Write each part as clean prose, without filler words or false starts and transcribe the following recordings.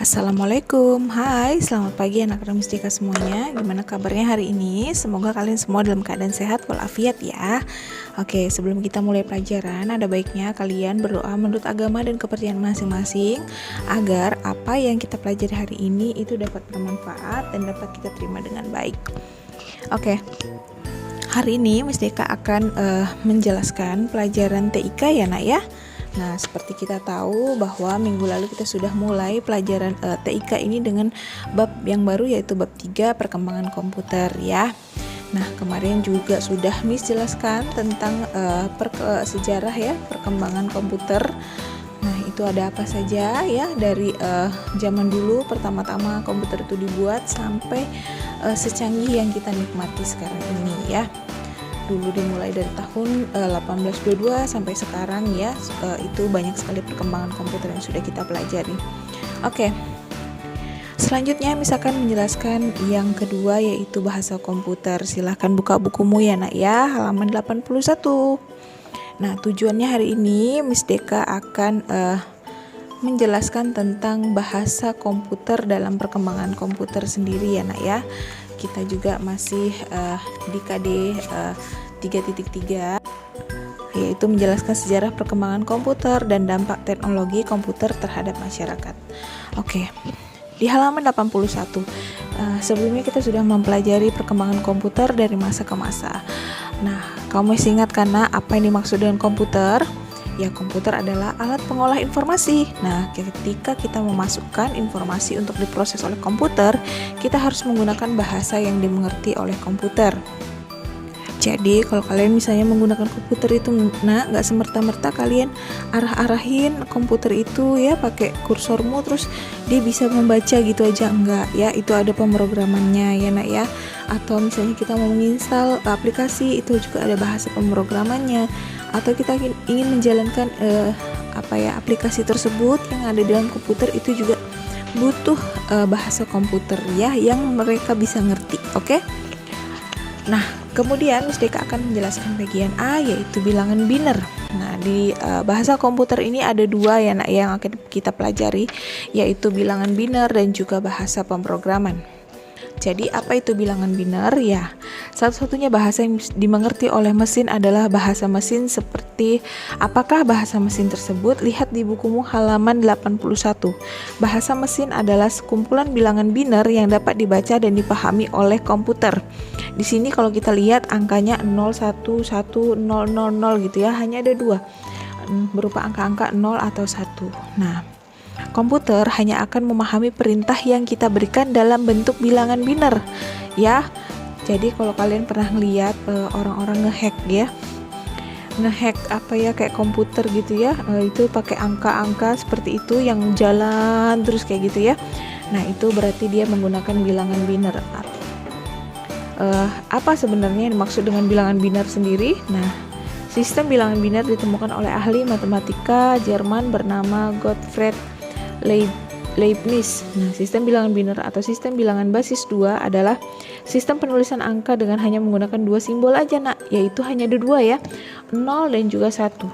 Assalamualaikum, hai selamat pagi anak-anak mustika semuanya. Gimana kabarnya hari ini? Semoga kalian semua dalam keadaan sehat walafiat ya. Oke, sebelum kita mulai pelajaran, ada baiknya kalian berdoa menurut agama dan kepercayaan masing-masing agar apa yang kita pelajari hari ini itu dapat bermanfaat dan dapat kita terima dengan baik. Oke, hari ini Mustika akan menjelaskan pelajaran TIK ya nak ya. Nah, seperti kita tahu bahwa minggu lalu kita sudah mulai pelajaran TIK ini dengan bab yang baru yaitu bab 3 perkembangan komputer ya. Nah, kemarin juga sudah Miss jelaskan tentang sejarah ya perkembangan komputer. Nah, itu ada apa saja ya dari zaman dulu pertama-tama komputer itu dibuat sampai secanggih yang kita nikmati sekarang ini ya. Dulu dimulai dari tahun 1822 sampai sekarang ya, itu banyak sekali perkembangan komputer yang sudah kita pelajari. Oke, selanjutnya misalkan menjelaskan yang kedua yaitu bahasa komputer. Silahkan buka bukumu ya nak ya, halaman 81. Nah, tujuannya hari ini Miss Deka akan menjelaskan tentang bahasa komputer dalam perkembangan komputer sendiri ya nak ya. Kita juga masih di KD 3.3 yaitu menjelaskan sejarah perkembangan komputer dan dampak teknologi komputer terhadap masyarakat. Oke, di halaman 81 sebelumnya kita sudah mempelajari perkembangan komputer dari masa ke masa. Nah, kamu masih ingat karena apa yang dimaksud dengan komputer? Ya, komputer adalah alat pengolah informasi. Nah, ketika kita memasukkan informasi untuk diproses oleh komputer, kita harus menggunakan bahasa yang dimengerti oleh komputer. Jadi, kalau kalian misalnya menggunakan komputer itu, nah, nggak semerta-merta kalian arah-arahin komputer itu ya pakai kursormu terus dia bisa membaca gitu aja, enggak ya. Itu ada pemrogramannya ya nak ya. Atau misalnya kita mau menginstal aplikasi, itu juga ada bahasa pemrogramannya. Atau kita ingin menjalankan aplikasi tersebut yang ada di dalam komputer, itu juga butuh bahasa komputer ya yang mereka bisa ngerti. Oke? Nah, kemudian Miss Deka akan menjelaskan bagian A yaitu bilangan biner. Nah, di bahasa komputer ini ada dua ya nak yang akan kita pelajari, yaitu bilangan biner dan juga bahasa pemrograman. Jadi apa itu bilangan biner? Ya, satu-satunya bahasa yang dimengerti oleh mesin adalah bahasa mesin. Seperti apakah bahasa mesin tersebut? Lihat di bukumu halaman 81. Bahasa mesin adalah sekumpulan bilangan biner yang dapat dibaca dan dipahami oleh komputer. Di sini kalau kita lihat angkanya 0, 1, 1, 0, 0, 0 gitu ya, hanya ada dua berupa angka-angka 0 atau 1. Nah, komputer hanya akan memahami perintah yang kita berikan dalam bentuk bilangan biner ya. Jadi kalau kalian pernah ngeliat orang-orang ngehack ya, ngehack kayak komputer gitu ya, itu pakai angka-angka seperti itu yang jalan terus kayak gitu ya. Nah, itu berarti dia menggunakan bilangan biner. Apa sebenarnya yang dimaksud dengan bilangan biner sendiri? Nah, sistem bilangan biner ditemukan oleh ahli matematika Jerman bernama Gottfried Leibniz. Nah, sistem bilangan biner atau sistem bilangan basis 2 adalah sistem penulisan angka dengan hanya menggunakan dua simbol aja nak, yaitu hanya ada dua ya, 0 dan juga 1.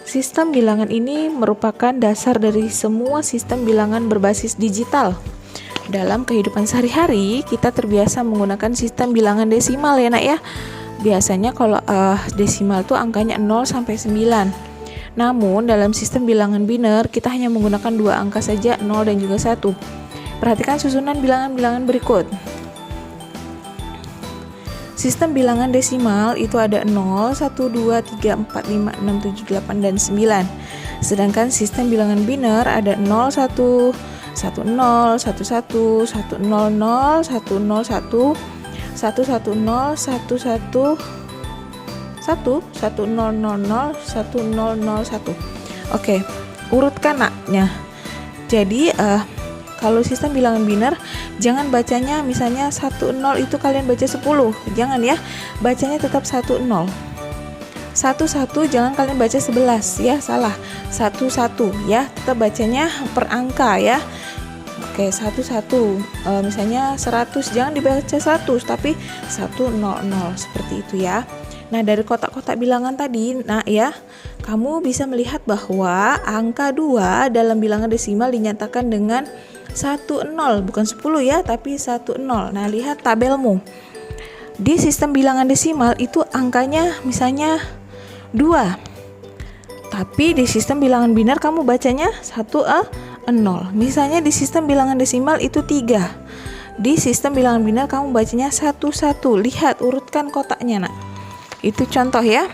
Sistem bilangan ini merupakan dasar dari semua sistem bilangan berbasis digital. Dalam kehidupan sehari-hari, kita terbiasa menggunakan sistem bilangan desimal ya nak ya. Biasanya kalau desimal tuh angkanya 0 sampai 9. Namun dalam sistem bilangan biner kita hanya menggunakan dua angka saja, 0 dan juga 1. Perhatikan susunan bilangan-bilangan berikut. Sistem bilangan desimal itu ada 0, 1, 2, 3, 4, 5, 6, 7, 8, dan 9. Sedangkan sistem bilangan biner ada 0, 1, 1, 0, 1, 1, 1, 0, 0, 1, 0, 1, 1, 1, 0, 1, 1, 1, 1, 0, 0, 0, 1, 0, 0, 1. Oke, urutkan naknya. Jadi kalau sistem bilangan biner, jangan bacanya misalnya 1, 0 itu kalian baca 10. Jangan ya, bacanya tetap 1, 0. 1, 1 jangan kalian baca 11 ya, salah. 1, 1 ya, tetap bacanya per angka ya. Oke, 1, 1 misalnya 100, jangan dibaca 100 tapi 100 seperti itu ya. Nah, dari kotak-kotak bilangan tadi, nah ya, kamu bisa melihat bahwa angka 2 dalam bilangan desimal dinyatakan dengan 10, bukan 10 ya, tapi 10. Nah, lihat tabelmu. Di sistem bilangan desimal itu angkanya misalnya 2. Tapi di sistem bilangan biner kamu bacanya 0. Misalnya di sistem bilangan desimal itu 3. Di sistem bilangan biner kamu bacanya 1. Lihat, urutkan kotaknya, Nak. Itu contoh ya.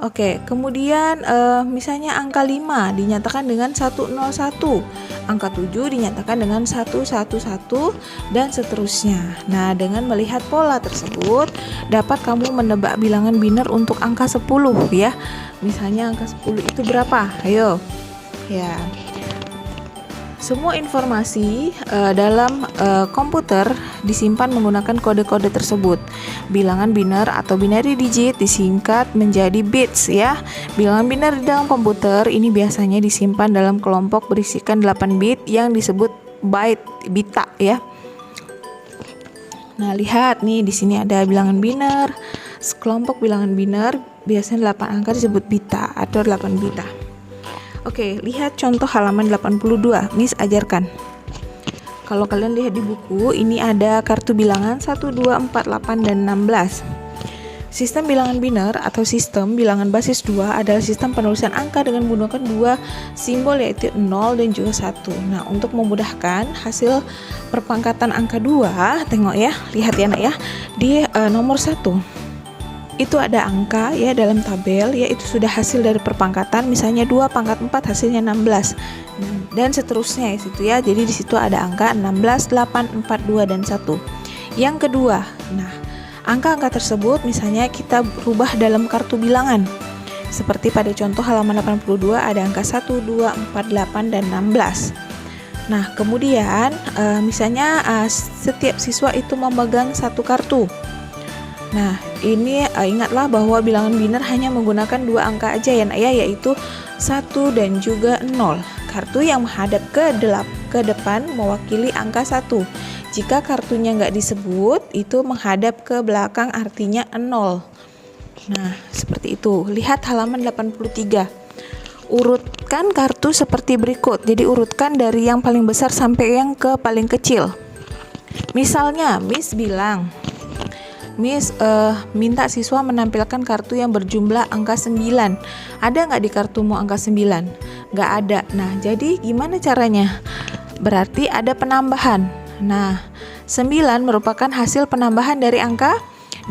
Oke, kemudian misalnya angka 5 dinyatakan dengan 101, angka 7 dinyatakan dengan 111, dan seterusnya. Nah, dengan melihat pola tersebut, dapat kamu menebak bilangan biner untuk angka 10 ya. Misalnya angka 10 itu berapa? Ayo. Ya. Semua informasi dalam komputer disimpan menggunakan kode-kode tersebut. Bilangan biner atau binary digit disingkat menjadi bits ya. Bilangan biner di dalam komputer ini biasanya disimpan dalam kelompok berisikan 8 bit yang disebut bita ya. Nah, lihat nih, di sini ada bilangan biner. Kelompok bilangan biner biasanya 8 angka disebut bita atau 8 bita. Oke, lihat contoh halaman 82. Miss ajarkan. Kalau kalian lihat di buku, ini ada kartu bilangan 1, 2, 4, 8, dan 16. Sistem bilangan biner atau sistem bilangan basis 2 adalah sistem penulisan angka dengan menggunakan 2 simbol, yaitu 0 dan juga 1. Nah, untuk memudahkan hasil perpangkatan angka 2, tengok ya, lihat ya Nak ya, di nomor 1. Itu ada angka ya dalam tabel, yaitu sudah hasil dari perpangkatan, misalnya 2 pangkat 4 hasilnya 16. Dan seterusnya ya situ ya. Jadi di situ ada angka 16, 8, 4, 2 dan 1. Yang kedua, nah, angka-angka tersebut misalnya kita rubah dalam kartu bilangan. Seperti pada contoh halaman 82 ada angka 1, 2, 4, 8 dan 16. Nah, kemudian misalnya setiap siswa itu memegang satu kartu. Nah, ini ingatlah bahwa bilangan biner hanya menggunakan 2 angka aja ya Nak ya, yaitu 1 dan juga 0. Kartu yang menghadap ke depan mewakili angka 1. Jika kartunya nggak disebut, itu menghadap ke belakang artinya 0. Nah, seperti itu. Lihat halaman 83. Urutkan kartu seperti berikut. Jadi urutkan dari yang paling besar sampai yang ke paling kecil. Misalnya, Miss bilang, Miss minta siswa menampilkan kartu yang berjumlah angka 9. Ada nggak di kartumu angka 9? Nggak ada. Nah, jadi gimana caranya? Berarti ada penambahan. Nah, 9 merupakan hasil penambahan dari angka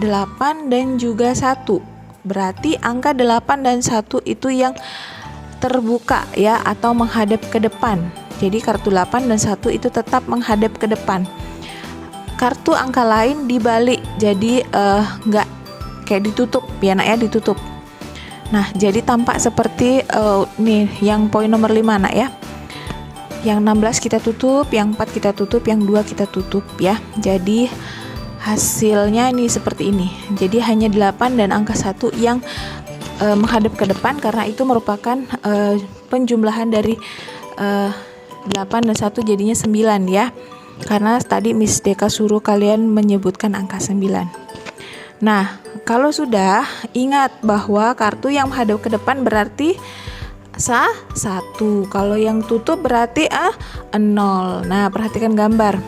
8 dan juga 1. Berarti angka 8 dan 1 itu yang terbuka ya, atau menghadap ke depan. Jadi kartu 8 dan 1 itu tetap menghadap ke depan. Kartu angka lain dibalik, jadi nggak kayak ditutup ya Nak ya, ditutup. Nah, jadi tampak seperti nih yang poin nomor 5 Nak ya. Yang 16 kita tutup, yang 4 kita tutup, yang 2 kita tutup ya. Jadi hasilnya ini seperti ini. Jadi hanya 8 dan angka 1 yang menghadap ke depan, karena itu merupakan penjumlahan dari 8 dan 1 jadinya 9 ya. Karena tadi Miss Deka suruh kalian menyebutkan angka 9. Nah, kalau sudah, ingat bahwa kartu yang menghadap ke depan berarti 1. Kalau yang tutup berarti 0. Nah, perhatikan gambar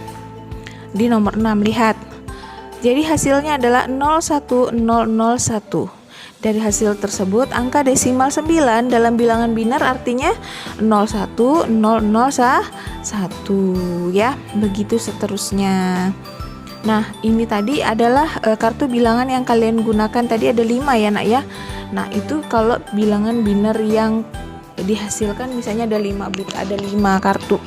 di nomor 6, lihat. Jadi hasilnya adalah 01001. Dari hasil tersebut, angka desimal 9 dalam bilangan biner artinya 01001 ya. Begitu seterusnya. Nah, ini tadi adalah kartu bilangan yang kalian gunakan tadi, ada 5 ya Nak ya. Nah, itu kalau bilangan biner yang dihasilkan misalnya ada 5 bit, ada 5 kartu.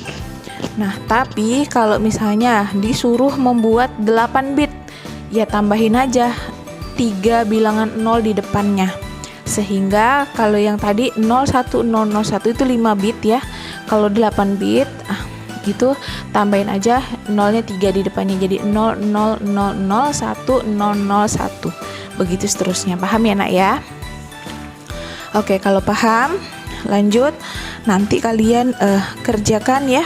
Nah, tapi kalau misalnya disuruh membuat 8 bit, ya tambahin aja 3 bilangan 0 di depannya. Sehingga kalau yang tadi 01001 itu 5 bit ya. Kalau 8 bit gitu tambahin aja 0-nya 3 di depannya, jadi 0001001. Begitu seterusnya. Paham ya Nak ya? Oke, kalau paham, lanjut. Nanti kalian kerjakan ya.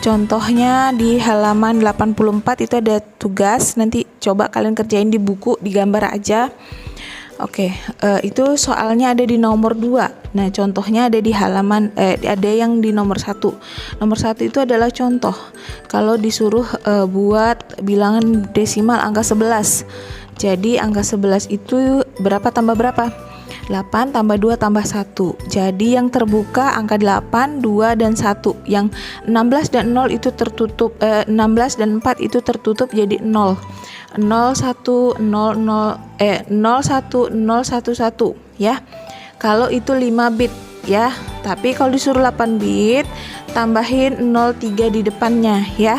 Contohnya di halaman 84 itu ada tugas, nanti Coba kalian kerjain di buku, di gambar aja. Oke, itu soalnya ada di nomor 2. Nah, contohnya ada di halaman ada yang di nomor 1. Nomor 1 itu adalah contoh. Kalau disuruh buat bilangan desimal angka 11. Jadi angka 11 itu berapa tambah berapa? 8 tambah 2 tambah 1. Jadi yang terbuka angka 8, 2 dan 1. Yang 16 dan 0 itu tertutup 16 dan 4 itu tertutup jadi 0. 01 ya. Kalau itu 5 bit ya. Tapi kalau disuruh 8 bit, tambahin 03 di depannya ya.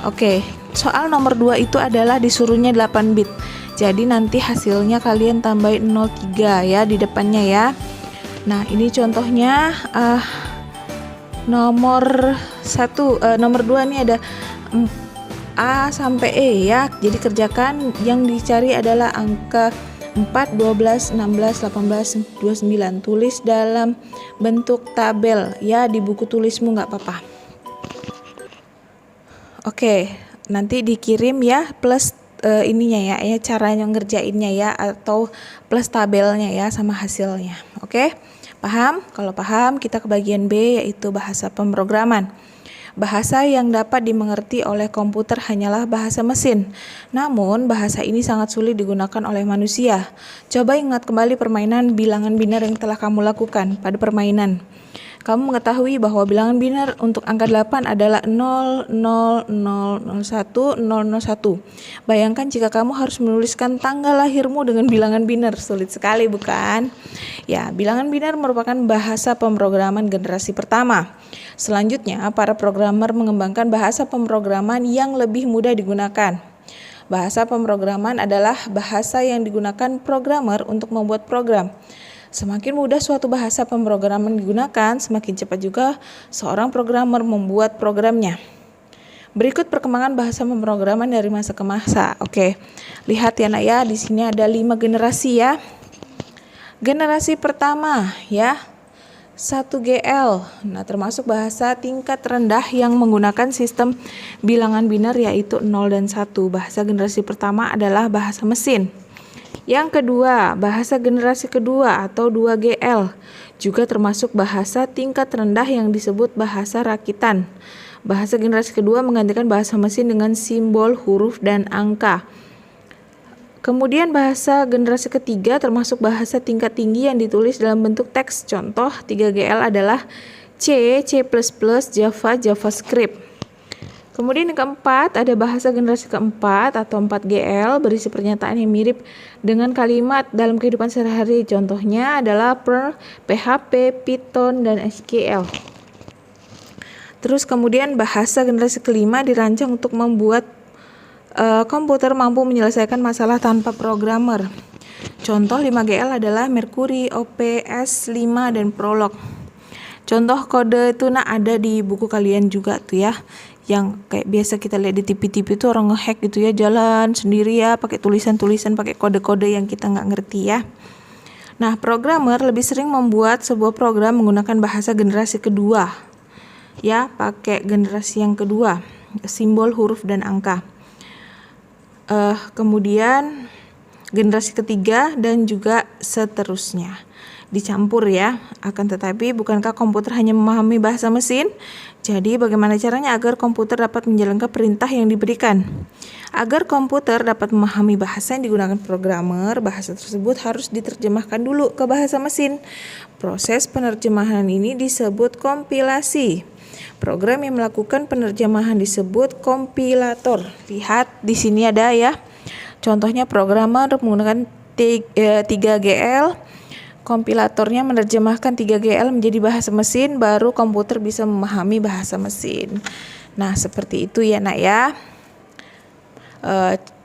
Oke, soal nomor 2 itu adalah disuruhnya 8 bit. Jadi nanti hasilnya kalian tambahin 03 ya di depannya ya. Nah, ini contohnya nomor 2 ini ada A sampai E ya. Jadi kerjakan, yang dicari adalah angka 4, 12, 16, 18, 29. Tulis dalam bentuk tabel ya di buku tulismu, nggak apa-apa. Oke, nanti dikirim ya plus ininya ya caranya ngerjainnya ya, atau plus tabelnya ya sama hasilnya. Oke, paham? Kalau paham, kita ke bagian B, yaitu bahasa pemrograman. Bahasa yang dapat dimengerti oleh komputer hanyalah bahasa mesin. Namun, bahasa ini sangat sulit digunakan oleh manusia. Coba ingat kembali permainan bilangan biner yang telah kamu lakukan pada permainan. Kamu mengetahui bahwa bilangan biner untuk angka 8 adalah 0, 0, 0, 01, 0, 01. Bayangkan jika kamu harus menuliskan tanggal lahirmu dengan bilangan biner. Sulit sekali, bukan? Ya, bilangan biner merupakan bahasa pemrograman generasi pertama. Selanjutnya, para programmer mengembangkan bahasa pemrograman yang lebih mudah digunakan. Bahasa pemrograman adalah bahasa yang digunakan programmer untuk membuat program. Semakin mudah suatu bahasa pemrograman digunakan, semakin cepat juga seorang programmer membuat programnya. Berikut perkembangan bahasa pemrograman dari masa ke masa. Oke, lihat ya nak ya, di sini ada 5 generasi ya. Generasi pertama ya, 1GL. Nah, termasuk bahasa tingkat rendah yang menggunakan sistem bilangan biner yaitu 0 dan 1. Bahasa generasi pertama adalah bahasa mesin. Yang kedua, bahasa generasi kedua atau 2GL, juga termasuk bahasa tingkat rendah yang disebut bahasa rakitan. Bahasa generasi kedua menggantikan bahasa mesin dengan simbol, huruf, dan angka. Kemudian bahasa generasi ketiga termasuk bahasa tingkat tinggi yang ditulis dalam bentuk teks. Contoh 3GL adalah C, C++, Java, JavaScript. Kemudian yang keempat, ada bahasa generasi keempat atau 4GL berisi pernyataan yang mirip dengan kalimat dalam kehidupan sehari-hari. Contohnya adalah Perl, PHP, Python, dan SQL. Terus kemudian bahasa generasi kelima dirancang untuk membuat komputer mampu menyelesaikan masalah tanpa programmer. Contoh 5GL adalah Mercury, OPS 5, dan Prolog. Contoh kode itu ada di buku kalian juga tuh ya. Yang kayak biasa kita lihat di TV-TV itu orang ngehack gitu ya, jalan sendiri ya, pakai tulisan-tulisan, pakai kode-kode yang kita nggak ngerti ya. Nah, programmer lebih sering membuat sebuah program menggunakan bahasa generasi kedua ya, pakai generasi yang kedua, simbol, huruf, dan angka. Kemudian generasi ketiga dan juga seterusnya dicampur ya. Akan tetapi bukankah komputer hanya memahami bahasa mesin? Jadi bagaimana caranya agar komputer dapat menjalankan perintah yang diberikan? Agar komputer dapat memahami bahasa yang digunakan programmer, bahasa tersebut harus diterjemahkan dulu ke bahasa mesin. Proses penerjemahan ini disebut kompilasi. Program yang melakukan penerjemahan disebut kompilator. Lihat di sini ada ya. Contohnya programmer menggunakan 3GL. Kompilatornya menerjemahkan 3GL menjadi bahasa mesin, baru komputer bisa memahami bahasa mesin. Nah, seperti itu ya nak ya.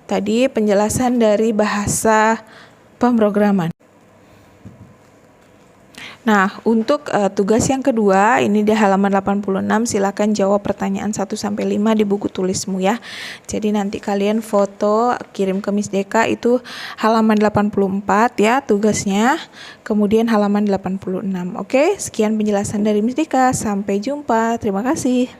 Tadi penjelasan dari bahasa pemrograman. Nah, untuk tugas yang kedua, ini di halaman 86, silakan jawab pertanyaan 1-5 di buku tulismu ya. Jadi nanti kalian foto, kirim ke Miss Deka, itu halaman 84 ya tugasnya, kemudian halaman 86. Oke, sekian penjelasan dari Miss Deka, sampai jumpa, terima kasih.